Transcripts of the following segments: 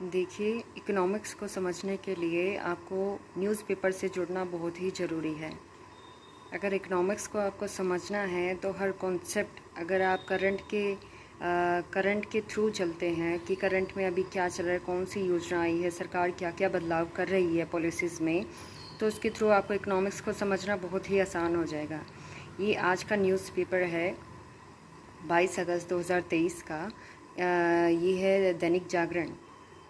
देखिए, इकोनॉमिक्स को समझने के लिए आपको न्यूज़पेपर से जुड़ना बहुत ही ज़रूरी है। अगर इकोनॉमिक्स को आपको समझना है तो हर कॉन्सेप्ट, अगर आप करंट के थ्रू चलते हैं कि करंट में अभी क्या चल रहा है, कौन सी योजना आई है, सरकार क्या क्या बदलाव कर रही है पॉलिसीज़ में, तो उसके थ्रू आपको इकोनॉमिक्स को समझना बहुत ही आसान हो जाएगा। ये आज का न्यूज़पेपर है 22 अगस्त 2023 का। ये है दैनिक जागरण।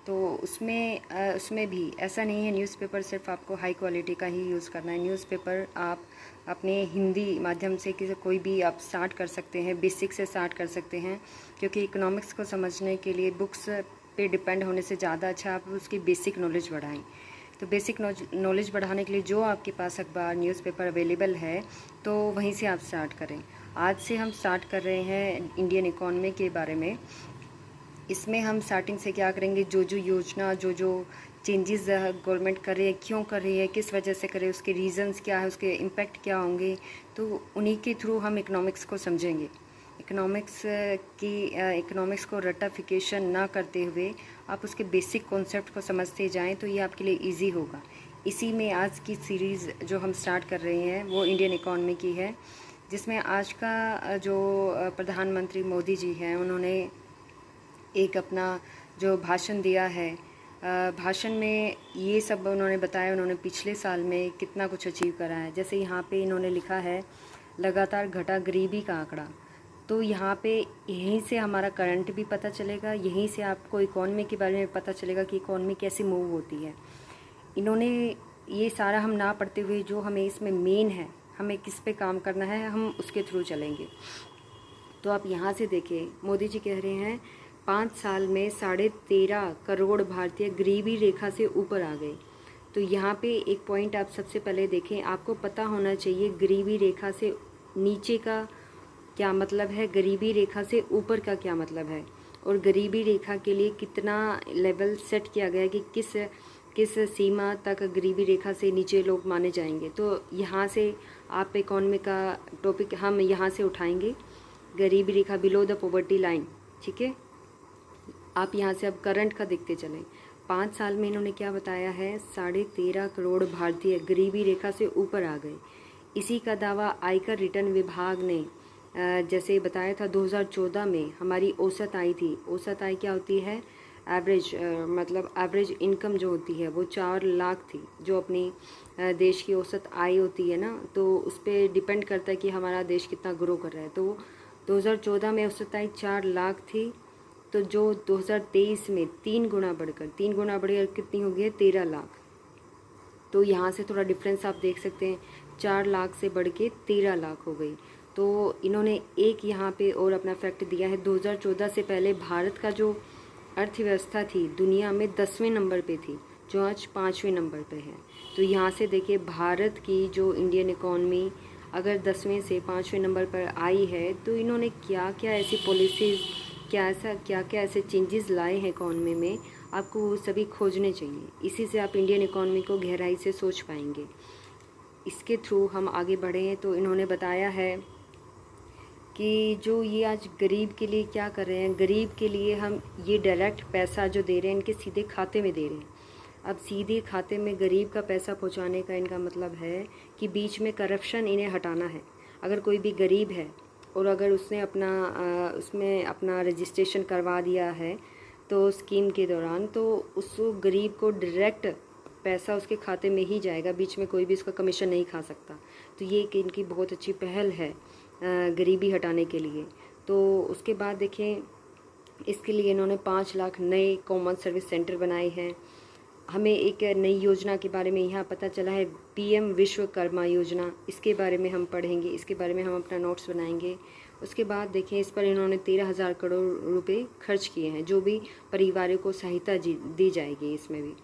तो उसमें भी ऐसा नहीं है न्यूज़पेपर सिर्फ आपको हाई क्वालिटी का ही यूज़ करना है। न्यूज़पेपर आप अपने हिंदी माध्यम से कोई भी आप स्टार्ट कर सकते हैं, बेसिक से स्टार्ट कर सकते हैं, क्योंकि इकोनॉमिक्स को समझने के लिए बुक्स पे डिपेंड होने से ज़्यादा अच्छा आप उसकी बेसिक नॉलेज बढ़ाएं। तो बेसिक नॉलेज बढ़ाने के लिए जो आपके पास अखबार न्यूज़पेपर अवेलेबल है, तो वहीं से आप स्टार्ट करें। आज से हम स्टार्ट कर रहे हैं इंडियन इकॉनमी के बारे में। इसमें हम स्टार्टिंग से क्या करेंगे, जो योजना, जो चेंजेस गवर्नमेंट कर रही है, क्यों कर रही है, किस वजह से कर रही है, उसके रीजंस क्या है, उसके इम्पैक्ट क्या होंगे, तो उन्हीं के थ्रू हम इकोनॉमिक्स को समझेंगे। इकोनॉमिक्स को रट्टाफिकेशन ना करते हुए आप उसके बेसिक कॉन्सेप्ट को समझते जाएं तो ये आपके लिए इजी होगा। इसी में आज की सीरीज़ जो हम स्टार्ट कर रहे हैं वो इंडियन इकॉनमी की है, जिसमें आज का जो प्रधानमंत्री मोदी जी हैं, उन्होंने एक अपना जो भाषण दिया है, भाषण में ये सब उन्होंने बताया उन्होंने पिछले साल में कितना कुछ अचीव करा है। जैसे यहाँ पे इन्होंने लिखा है लगातार घटा गरीबी का आंकड़ा। तो यहाँ पे यहीं से हमारा करंट भी पता चलेगा, यहीं से आपको इकॉनमी के बारे में पता चलेगा कि इकॉनमी कैसे मूव होती है। इन्होंने ये सारा हम ना पढ़ते हुए जो हमें इसमें मेन है, हमें किस पे काम करना है, हम उसके थ्रू चलेंगे। तो आप यहाँ से देखें, मोदी जी कह रहे हैं 5 साल में 13.5 करोड़ भारतीय गरीबी रेखा से ऊपर आ गए। तो यहाँ पे एक पॉइंट आप सबसे पहले देखें, आपको पता होना चाहिए गरीबी रेखा से नीचे का क्या मतलब है, गरीबी रेखा से ऊपर का क्या मतलब है, और गरीबी रेखा के लिए कितना लेवल सेट किया गया है कि किस सीमा तक गरीबी रेखा से नीचे लोग माने जाएंगे। तो यहाँ से आप इकॉनमी का टॉपिक हम यहाँ से उठाएंगे, गरीबी रेखा बिलो द पॉवर्टी लाइन। ठीक है, आप यहाँ से अब करंट का देखते चलें। 5 साल में इन्होंने क्या बताया है, 13.5 करोड़ भारतीय गरीबी रेखा से ऊपर आ गए। इसी का दावा आयकर रिटर्न विभाग ने जैसे बताया था 2014 में हमारी औसत आय थी। औसत आय क्या होती है, एवरेज, मतलब एवरेज इनकम जो होती है वो 4 लाख थी, जो अपनी देश की औसत आय होती है ना, तो उस पर डिपेंड करता है कि हमारा देश कितना ग्रो कर रहा है। तो 2014 में औसत आय 4 लाख थी, तो जो 2023 में 3 गुना बढ़कर कितनी हो गई है, 13 लाख। तो यहाँ से थोड़ा डिफरेंस आप देख सकते हैं, 4 लाख से बढ़ के 13 लाख हो गई। तो इन्होंने एक यहाँ पे और अपना फैक्ट दिया है, 2014 से पहले भारत का जो अर्थव्यवस्था थी दुनिया में 10वें नंबर पे थी, जो आज 5वें नंबर पे है। तो यहाँ से देखिए भारत की जो इंडियन इकॉनमी अगर 10वें से 5वें नंबर पर आई है, तो इन्होंने क्या क्या ऐसी पॉलिसीज़, क्या क्या ऐसे चेंजेस लाए हैं इकॉनमी में, आपको वो सभी खोजने चाहिए। इसी से आप इंडियन इकॉनमी को गहराई से सोच पाएंगे। इसके थ्रू हम आगे बढ़े हैं। तो इन्होंने बताया है कि जो ये आज गरीब के लिए क्या कर रहे हैं, गरीब के लिए हम ये डायरेक्ट पैसा जो दे रहे हैं इनके सीधे खाते में दे रहे हैं। अब सीधे खाते में गरीब का पैसा पहुंचाने का इनका मतलब है कि बीच में करप्शन इन्हें हटाना है। अगर कोई भी गरीब है और अगर उसने उसमें अपना रजिस्ट्रेशन करवा दिया है तो स्कीम के दौरान, तो उस गरीब को डायरेक्ट पैसा उसके खाते में ही जाएगा, बीच में कोई भी उसका कमीशन नहीं खा सकता। तो ये कि इनकी बहुत अच्छी पहल है गरीबी हटाने के लिए। तो उसके बाद देखें, इसके लिए इन्होंने 5 लाख नए कॉमन सर्विस सेंटर बनाए हैं। हमें एक नई योजना के बारे में यहाँ पता चला है, पीएम विश्वकर्मा योजना, इसके बारे में हम पढ़ेंगे, इसके बारे में हम अपना नोट्स बनाएंगे। उसके बाद देखें, इस पर इन्होंने 13,000 करोड़ रुपए खर्च किए हैं, जो भी परिवारों को सहायता दी जाएगी इसमें भी।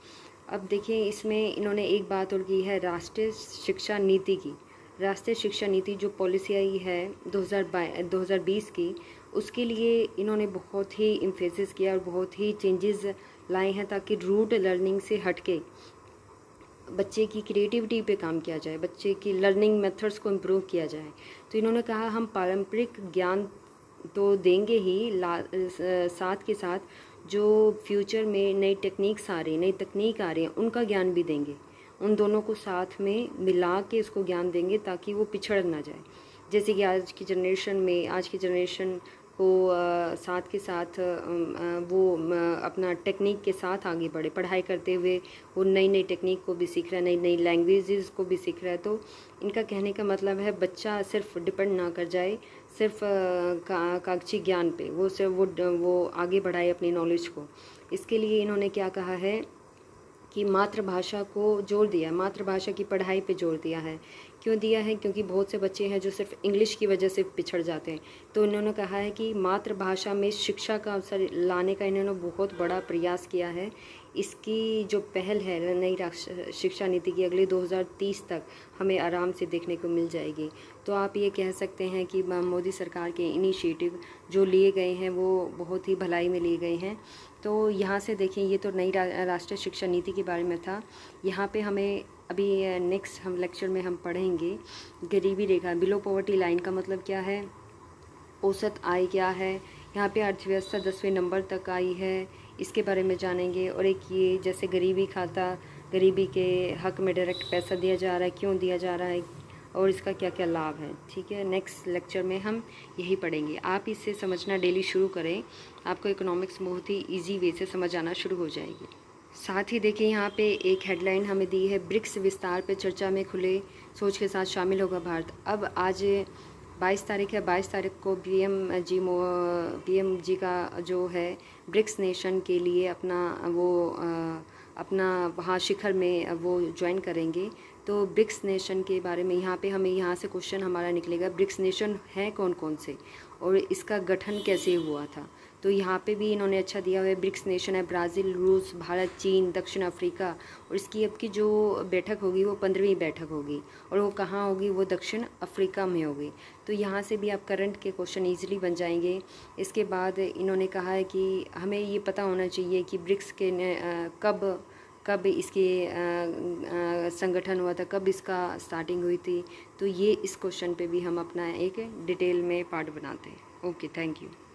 अब देखिए, इसमें इन्होंने एक बात और की है, राष्ट्रीय शिक्षा नीति की। राष्ट्रीय शिक्षा नीति जो पॉलिसी आई है 2020 की, उसके लिए इन्होंने बहुत ही इम्फेसिस किया और बहुत ही चेंजेस लाए हैं, ताकि रूट लर्निंग से हटके बच्चे की क्रिएटिविटी पे काम किया जाए, बच्चे की लर्निंग मेथड्स को इम्प्रूव किया जाए। तो इन्होंने कहा हम पारंपरिक ज्ञान तो देंगे ही, साथ के साथ जो फ्यूचर में नई टेक्निक्स आ रही नई तकनीक आ रही हैं उनका ज्ञान भी देंगे। उन दोनों को साथ में मिला के इसको ज्ञान देंगे ताकि वो पिछड़ ना जाए। जैसे कि आज की जनरेशन को साथ के साथ वो अपना टेक्निक के साथ आगे बढ़े, पढ़ाई करते हुए वो नई नई टेक्निक को भी सीख रहा है, नई नई लैंग्वेजेस को भी सीख रहा है। तो इनका कहने का मतलब है बच्चा सिर्फ डिपेंड ना कर जाए सिर्फ कागजी ज्ञान पे, वो सिर्फ वो आगे बढ़ाए अपनी नॉलेज को। इसके लिए इन्होंने क्या कहा है कि मातृभाषा को जोर दिया, मातृभाषा की पढ़ाई पे जोर दिया है। क्यों दिया है? क्योंकि बहुत से बच्चे हैं जो सिर्फ इंग्लिश की वजह से पिछड़ जाते हैं। तो इन्होंने कहा है कि मातृभाषा में शिक्षा का अवसर लाने का इन्होंने बहुत बड़ा प्रयास किया है। इसकी जो पहल है नई शिक्षा नीति की अगले 2030 तक हमें आराम से देखने को मिल जाएगी। तो आप ये कह सकते हैं कि मोदी सरकार के इनिशिएटिव जो लिए गए हैं वो बहुत ही भलाई में लिए गए हैं। तो यहाँ से देखें, ये तो नई राष्ट्रीय शिक्षा नीति के बारे में था। यहाँ पे हमें अभी नेक्स्ट हम लेक्चर में हम पढ़ेंगे गरीबी रेखा, बिलो पॉवर्टी लाइन का मतलब क्या है, औसत आय क्या है, यहाँ पे अर्थव्यवस्था 10वें नंबर तक आई है, इसके बारे में जानेंगे। और एक ये जैसे गरीबी खाता, गरीबी के हक में डायरेक्ट पैसा दिया जा रहा है, क्यों दिया जा रहा है और इसका क्या क्या लाभ है। ठीक है, नेक्स्ट लेक्चर में हम यही पढ़ेंगे। आप इसे समझना डेली शुरू करें, आपको इकोनॉमिक्स बहुत ही ईजी वे से समझ आना शुरू हो जाएगी। साथ ही देखिए यहाँ पे एक हेडलाइन हमें दी है, ब्रिक्स विस्तार पे चर्चा में खुले सोच के साथ शामिल होगा भारत। अब आज 22 तारीख है, 22 तारीख को पीएम जी का जो है ब्रिक्स नेशन के लिए अपना वहाँ शिखर में वो ज्वाइन करेंगे। तो ब्रिक्स नेशन के बारे में हमें यहाँ से क्वेश्चन हमारा निकलेगा, ब्रिक्स नेशन है कौन कौन से और इसका गठन कैसे हुआ था। तो यहाँ पे भी इन्होंने अच्छा दिया हुआ है, ब्रिक्स नेशन है ब्राज़ील, रूस, भारत, चीन, दक्षिण अफ्रीका। और इसकी अब की जो बैठक होगी वो 15वीं बैठक होगी और वो कहाँ होगी, वो दक्षिण अफ्रीका में होगी। तो यहाँ से भी आप करंट के क्वेश्चन ईजिली बन जाएंगे। इसके बाद इन्होंने कहा है कि हमें ये पता होना चाहिए कि ब्रिक्स के कब इसके संगठन हुआ था, कब इसका स्टार्टिंग हुई थी। तो ये इस क्वेश्चन पे भी हम अपना एक डिटेल में पार्ट बनाते हैं। Okay, thank you.